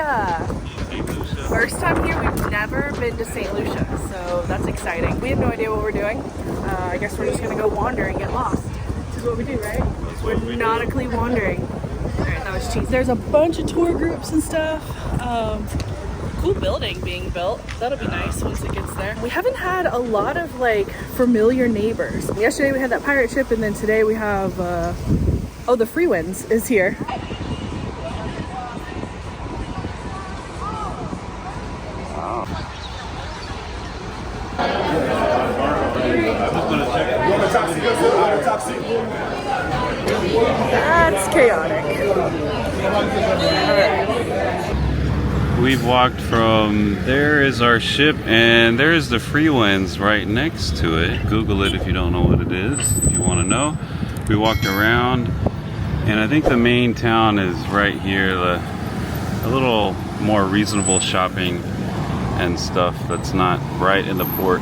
Lucia. Hey, Lucia. First time here, we've never been to St. Lucia, so that's exciting. We have no idea what we're doing. I guess we're just gonna go wander and get lost. This is what we do, right? We're nautically wandering. Alright, that was cheese. There's a bunch of tour groups and stuff. Cool building being built. That'll be nice once it gets there. We haven't had a lot of like familiar neighbors. Yesterday we had that pirate ship, and then today we have oh, the Free Winds is here. That's chaotic. We've walked from, there is our ship, and there is the Free Winds right next to it. Google it if you don't know what it is, if you want to know. We walked around, and I think the main town is right here. A little more reasonable shopping and stuff that's not right in the port.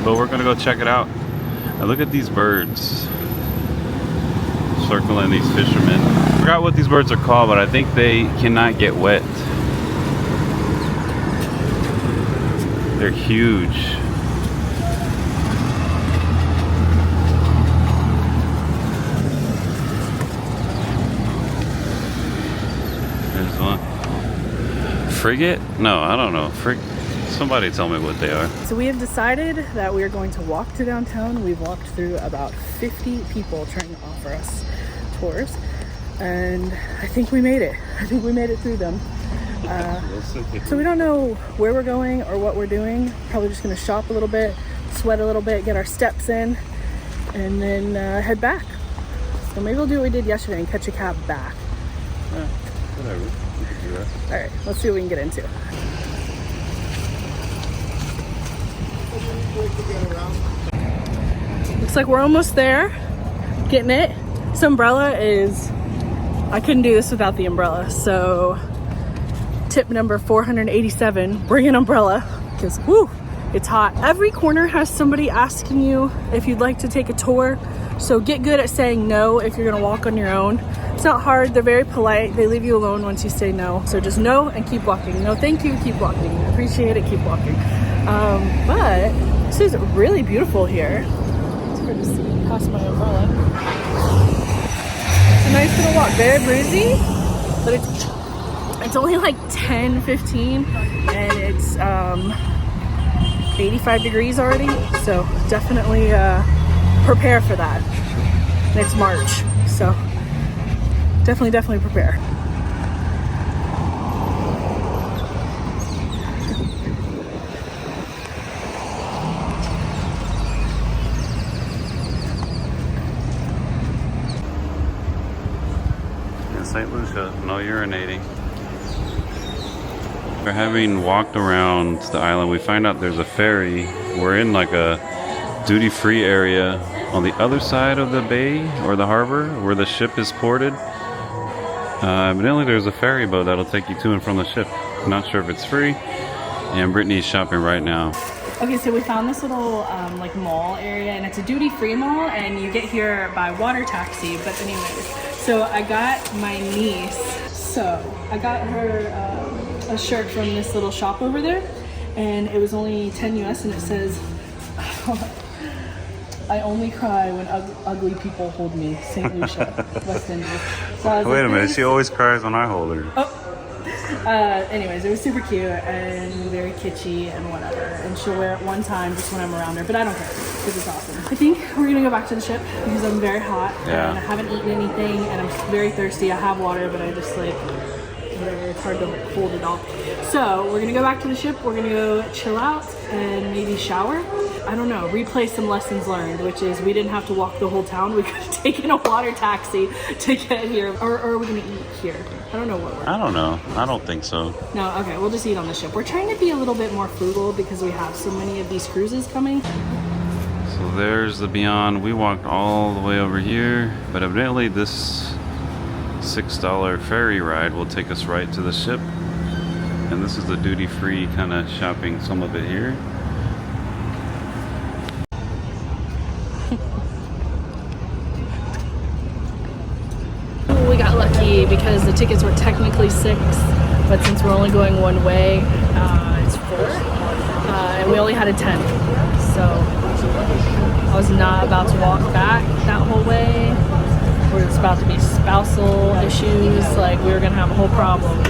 But we're gonna go check it out. Now look at these birds circling these fishermen. I forgot what these birds are called, but I think they cannot get wet. They're huge. There's one. Frigate? No, I don't know. Somebody tell me what they are. So we have decided that we are going to walk to downtown. We've walked through about 50 people trying to offer us tours, and I think we made it. I think we made it through them. So we don't know where we're going or what we're doing. Probably just gonna shop a little bit, sweat a little bit, get our steps in, and then head back. So maybe we'll do what we did yesterday and catch a cab back. Yeah, whatever. We can do that. All right, let's see what we can get into. Looks like we're almost there. Getting it. This umbrella is, I couldn't do this without the umbrella. So tip number 487, bring an umbrella, because whoo, it's hot. Every corner has somebody asking you if you'd like to take a tour. So get good at saying no if you're gonna walk on your own. It's not hard, they're very polite. They leave you alone once you say no. So just no and keep walking. No, thank you, keep walking. Appreciate it, keep walking. But this is really beautiful here. It's hard to see past my umbrella. It's a nice little walk. Very breezy, but it's only like 10, 15, and it's 85 degrees already. So definitely prepare for that. And it's March, so definitely prepare. St. Lucia, no urinating. We're having walked around the island. We find out there's a ferry. We're in like a duty-free area on the other side of the bay or the harbor where the ship is ported. Evidently there's a ferry boat that'll take you to and from the ship. I'm not sure if it's free. And Brittany's shopping right now. Okay, so we found this little like mall area, and it's a duty-free mall, and you get here by water taxi. But anyways, so I got my niece, so I got her a shirt from this little shop over there, and it was only 10 US, and it says, I only cry when ugly people hold me, St. Lucia, West Indies. So wait a minute, she always cries when I hold her. Oh. Anyways, it was super cute and very kitschy and whatever, and she'll wear it one time just when I'm around her, but I don't care because it's awesome. I think we're gonna go back to the ship because I'm very hot and I haven't eaten anything and I'm very thirsty. I have water, but I just like whatever, it's hard to hold it all. So we're gonna go back to the ship, we're gonna go chill out and maybe shower. I don't know, replay some lessons learned, which is we didn't have to walk the whole town. We could have taken a water taxi to get here. Or are we gonna eat here? I don't know what we're. I don't know. I don't think so. No, okay, we'll just eat on the ship. We're trying to be a little bit more frugal because we have so many of these cruises coming. So there's the Beyond. We walked all the way over here, but evidently this $6 ferry ride will take us right to the ship. And this is the duty-free kind of shopping, some of it here. We got lucky because the tickets were technically $6, but since we're only going one way, it's full, and we only had a tent, so I was not about to walk back that whole way. There was about to be spousal issues, like we were gonna have a whole problem.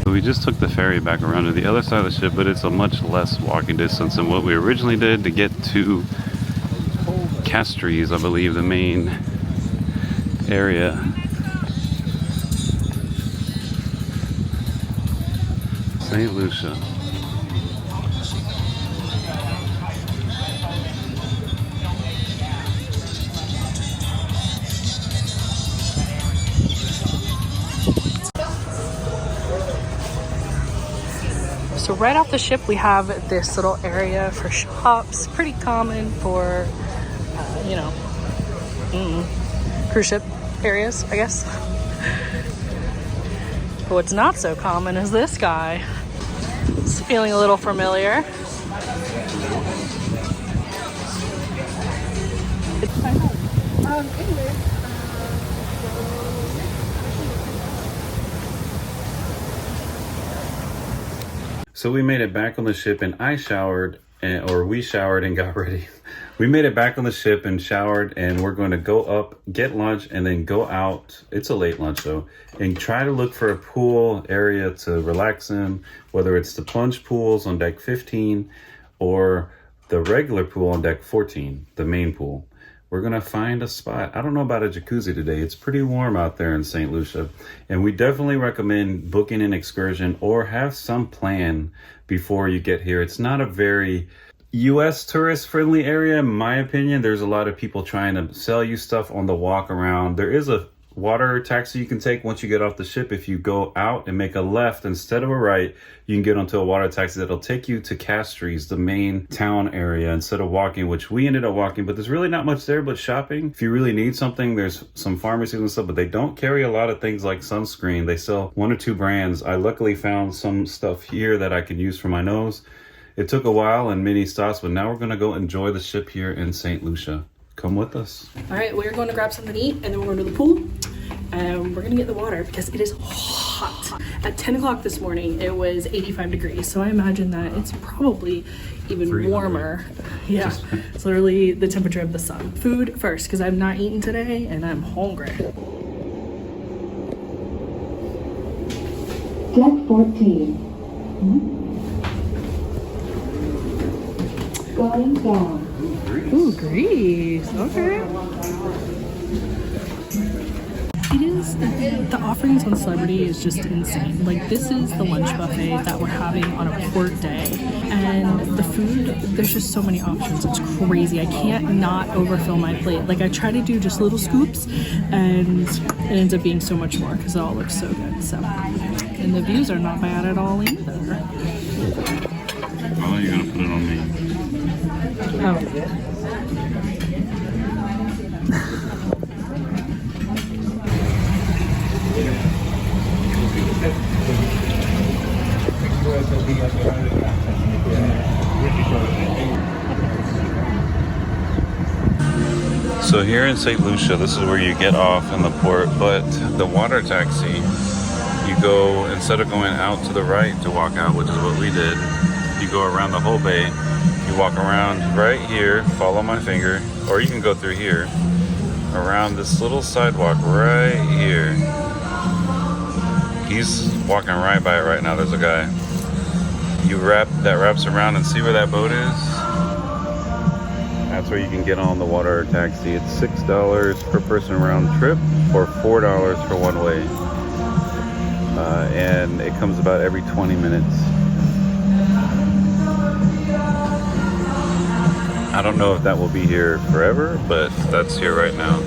We just took the ferry back around to the other side of the ship, but it's a much less walking distance than what we originally did to get to Castries, I believe, the main area. St. Lucia. So right off the ship, we have this little area for shops, pretty common for, you know, cruise ship areas, I guess. But what's not so common is this guy. It's feeling a little familiar. So we made it back on the ship, and I showered, or we showered and got ready. We made it back on the ship and showered, and we're going to go up, get lunch, and then go out. It's a late lunch though, and try to look for a pool area to relax in, whether it's the plunge pools on deck 15 or the regular pool on deck 14, the main pool. We're gonna find a spot. I don't know about a jacuzzi today. It's pretty warm out there in St. Lucia, and we definitely recommend booking an excursion or have some plan before you get here. It's not a very US tourist friendly area, in my opinion. There's a lot of people trying to sell you stuff on the walk around. There is a water taxi you can take once you get off the ship. If you go out and make a left instead of a right, you can get onto a water taxi that'll take you to Castries, the main town area, instead of walking, which we ended up walking. But there's really not much there but shopping. If you really need something, there's some pharmacies and stuff, but they don't carry a lot of things like sunscreen. They sell 1 or 2 brands. I luckily found some stuff here that I can use for my nose. It took a while and many stops, but now we're gonna go enjoy the ship here in St. Lucia. Come with us. All right, we're going to grab something to eat, and then we're going to the pool, and we're going to get in the water because it is hot. At 10 o'clock this morning, it was 85 degrees, so I imagine that it's probably even warmer. Yeah, it's literally the temperature of the sun. Food first, because I've not eaten today, and I'm hungry. Deck 14. Ooh, Greece. Okay. It is, the offerings on Celebrity is just insane. Like, this is the lunch buffet that we're having on a port day. And the food, there's just so many options. It's crazy. I can't not overfill my plate. Like, I try to do just little scoops, and it ends up being so much more because it all looks so good. So, and the views are not bad at all either. Oh, you're gonna put it on me. Oh. So here in St. Lucia, this is where you get off in the port, but the water taxi, you go, instead of going out to the right to walk out, which is what we did, you go around the whole bay. You walk around right here, follow my finger, or you can go through here, around this little sidewalk right here. He's walking right by it right now. There's a guy. That wraps around, and see where that boat is? That's where you can get on the water taxi. It's $6 per person round trip, or $4 for one way. And it comes about every 20 minutes. I don't know if that will be here forever, but that's here right now.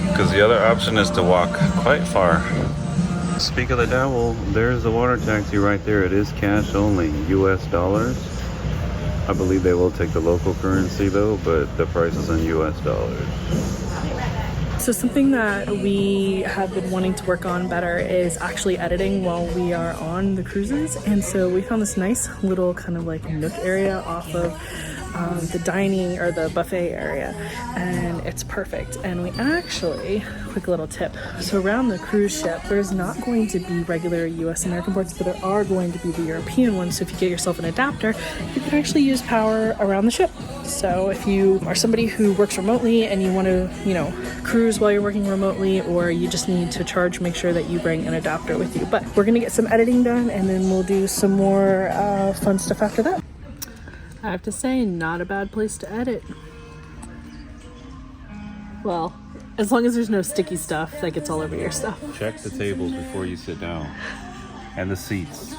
Because the other option is to walk quite far. Speak of the devil, there's the water taxi right there. It is cash only, US dollars. I believe they will take the local currency though, but the price is in US dollars. So something that we have been wanting to work on better is actually editing while we are on the cruises. And so we found this nice little kind of like nook area off of the dining or the buffet area, and it's perfect. And we actually, quick little tip, so around the cruise ship there's not going to be regular US American ports, but there are going to be the European ones. So if you get yourself an adapter, you can actually use power around the ship. So if you are somebody who works remotely and you want to, you know, cruise while you're working remotely, or you just need to charge, make sure that you bring an adapter with you. But we're gonna get some editing done, and then we'll do some more fun stuff after that. I have to say, not a bad place to edit. Well, as long as there's no sticky stuff that gets all over your stuff. Check the tables before you sit down, and the seats.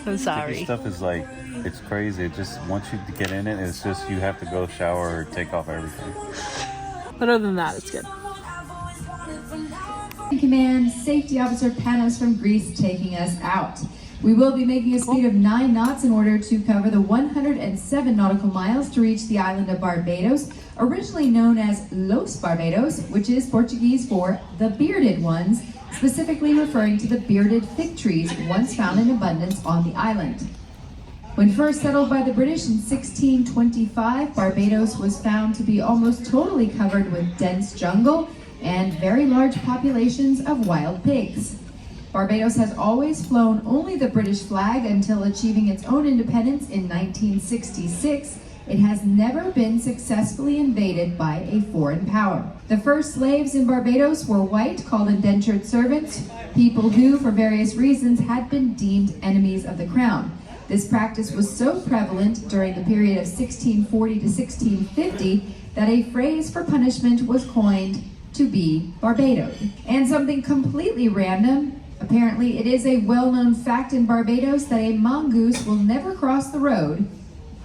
I'm sorry. Sticky stuff is like, it's crazy. It just, once you get in it, it's just, you have to go shower or take off everything. But other than that, it's good. Command, Safety Officer Panos from Greece taking us out. We will be making a speed of 9 knots in order to cover the 107 nautical miles to reach the island of Barbados, originally known as Los Barbados, which is Portuguese for the bearded ones, specifically referring to the bearded fig trees once found in abundance on the island. When first settled by the British in 1625, Barbados was found to be almost totally covered with dense jungle and very large populations of wild pigs. Barbados has always flown only the British flag until achieving its own independence in 1966. It has never been successfully invaded by a foreign power. The first slaves in Barbados were white, called indentured servants, people who, for various reasons, had been deemed enemies of the crown. This practice was so prevalent during the period of 1640 to 1650 that a phrase for punishment was coined to be Barbadoed. And something completely random, apparently it is a well-known fact in Barbados that a mongoose will never cross the road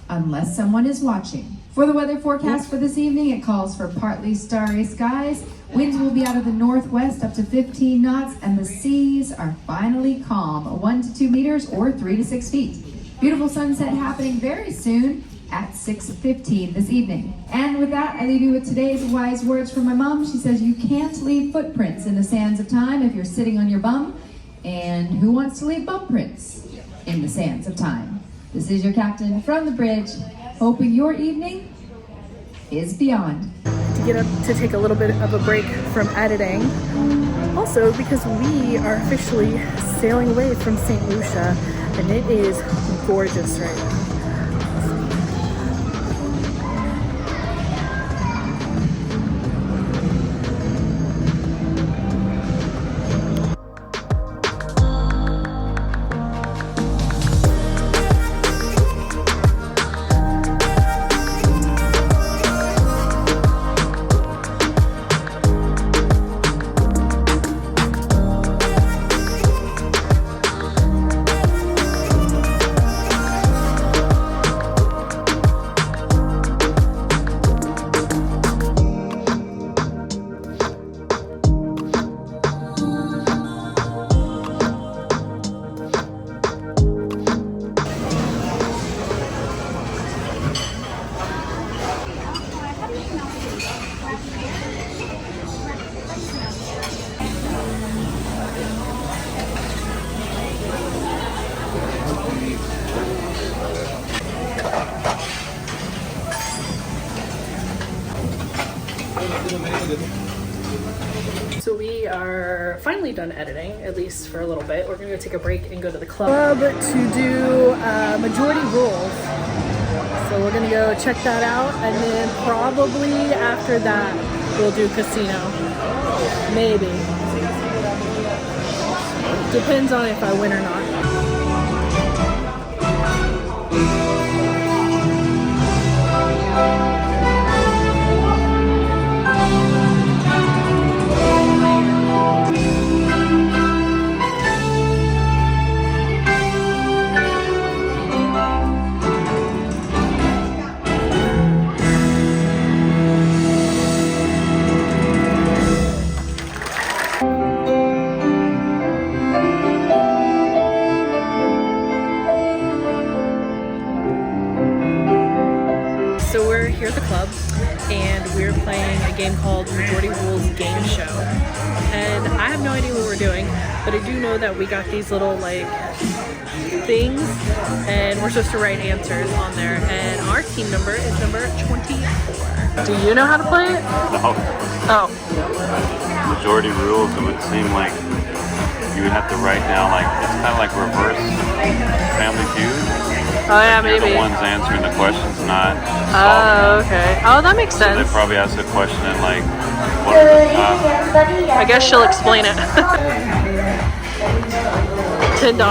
unless someone is watching. For the weather forecast for this evening, it calls for partly starry skies. Winds will be out of the northwest up to 15 knots, and the seas are finally calm, 1 to 2 meters or 3 to 6 feet. Beautiful sunset happening very soon at 6:15 this evening. And with that, I leave you with today's wise words from my mom. She says, you can't leave footprints in the sands of time if you're sitting on your bum. And who wants to leave bum prints in the sands of time? This is your captain from the bridge, hoping your evening is beyond. To get up to take a little bit of a break from editing. Also, because we are officially sailing away from St. Lucia, and it is gorgeous right now. So we are finally done editing, at least for a little bit. We're gonna go take a break and go to the club to do majority rules. So we're gonna go check that out, and then probably after that we'll do casino. Maybe. Depends on if I win or not. So we're here at the club and we're playing a game called Majority Rules Game Show. And I have no idea what we're doing, but I do know that we got these little like things and we're supposed to write answers on there. And our team number is number 24. Do you know how to play it? No. Oh. Majority rules, it would seem like you would have to write down, like, it's kind of like reverse Family Feud. Oh yeah, like maybe. You're the ones answering the questions, not Oh, okay. Oh, that makes So sense. they probably ask a question and like, what are the top? I guess she'll explain it. $10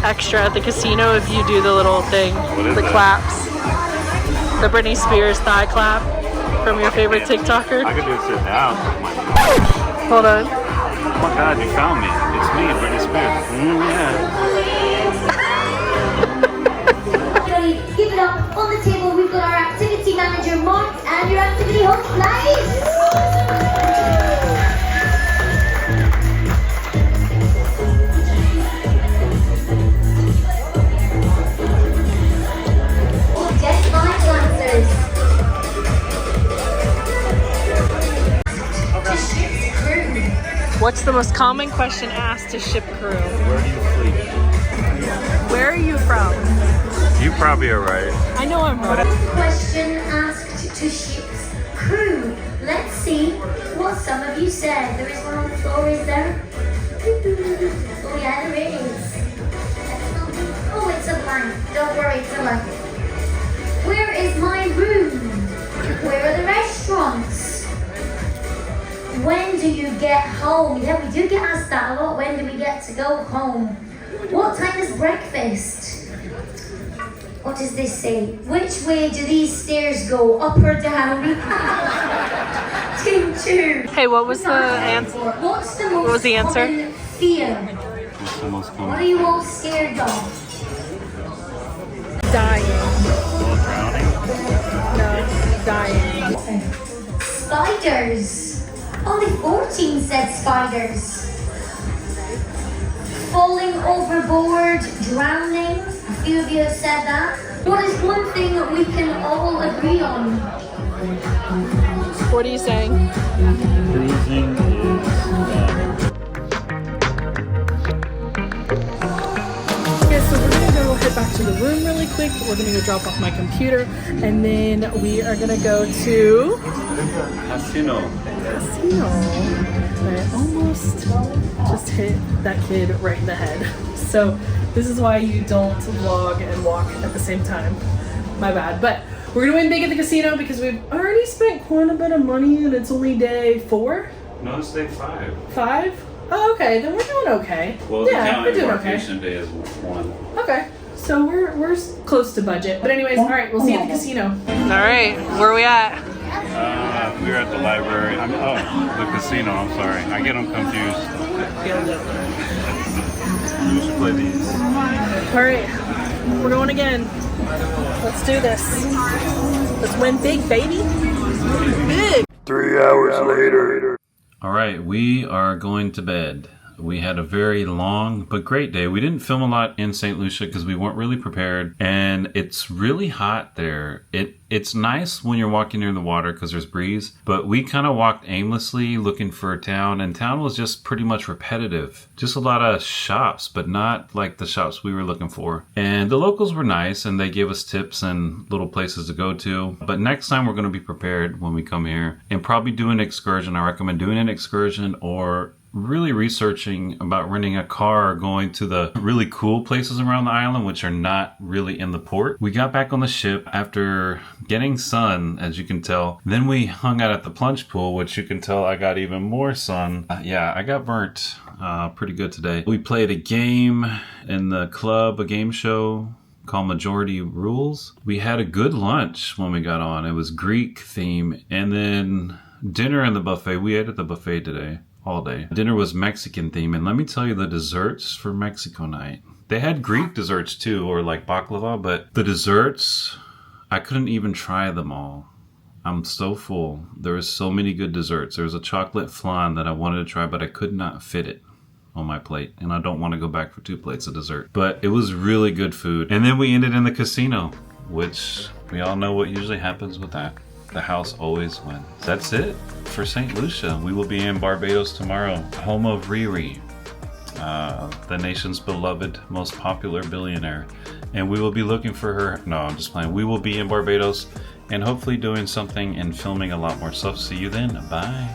extra at the casino if you do the little thing, the that? claps. The Britney Spears thigh clap from your favorite TikToker. I could do it sit down. Hold on. Oh my God, you found me. It's me, Britney Spears. Yeah. Give it up. On the table, we've got our activity manager, Mark, and your activity host, Lice. Get my answers. To ship's crew. What's the most common question asked to ship crew? Where do you sleep? Where are you from? You probably are right. I know I'm right. Question asked to ship's crew. Let's see what some of you said. There is one on the floor, is there? Oh yeah, there is. Oh, it's a blank. Don't worry, it's a blank. Where is my room? Where are the restaurants? When do you get home? Yeah, we do get asked that a lot. When do we get to go home? What time is breakfast? What does this say? Which way do these stairs go? Up or down? Team 2. Hey, what was the answer? What's the most What was the answer? common fear? What's the most What common? are you all scared of? Dying. Drowning? No, dying. Spiders. Only 14 said spiders. Falling overboard, drowning. A few of you have said that. What is one thing that we can all agree on? What are you saying? Cruising Okay, so we're gonna go head back to the room really quick. We're gonna go drop off my computer, and then we are gonna go to Casino. casino. I almost just hit that kid right in the head. So this is why you don't vlog and walk at the same time. My bad. But we're gonna win big at the casino because we've already spent quite a bit of money and it's only day 4? No, it's day 5. 5? Oh, okay, then we're doing okay. Well, yeah, we're doing okay. embarkation day is 1. Okay, so we're close to budget. But anyways, all right, we'll see you at the casino. All right, where are we at? We're at the library. The casino. I'm sorry. I get them confused. We should play these. All right, we're going again. Let's do this. Let's win big, baby. Big. 3 hours later. All right, we are going to bed. We had a very long but great day. We didn't film a lot in St. Lucia because we weren't really prepared, and it's really hot there. It's nice when you're walking near the water because there's breeze, but we kind of walked aimlessly looking for a town, and town was just pretty much repetitive. Just a lot of shops, but not like the shops we were looking for. And the locals were nice, and they gave us tips and little places to go to. But next time we're going to be prepared when we come here and probably do an excursion. I recommend doing an excursion or really researching about renting a car or going to the really cool places around the island, which are not really in the port. We got back on the ship after getting sun, as you can tell. Then we hung out at the plunge pool, which you can tell I got even more sun. Yeah, I got burnt pretty good today. We played a game in the club, a game show called Majority Rules. We had a good lunch when we got on. It was Greek theme, and then dinner in the buffet. We ate at the buffet today. All day. Dinner was Mexican theme, and let me tell you, the desserts for Mexico night. They had Greek desserts too, or like baklava, but the desserts, I couldn't even try them all. I'm so full. There were so many good desserts. There was a chocolate flan that I wanted to try, but I could not fit it on my plate, and I don't want to go back for 2 plates of dessert. But it was really good food. And then we ended in the casino, which we all know what usually happens with that. The house always wins. That's it for St. Lucia. We will be in Barbados tomorrow, home of Riri, the nation's beloved, most popular billionaire. And we will be looking for her. No, I'm just playing. We will be in Barbados and hopefully doing something and filming a lot more stuff. See you then. Bye.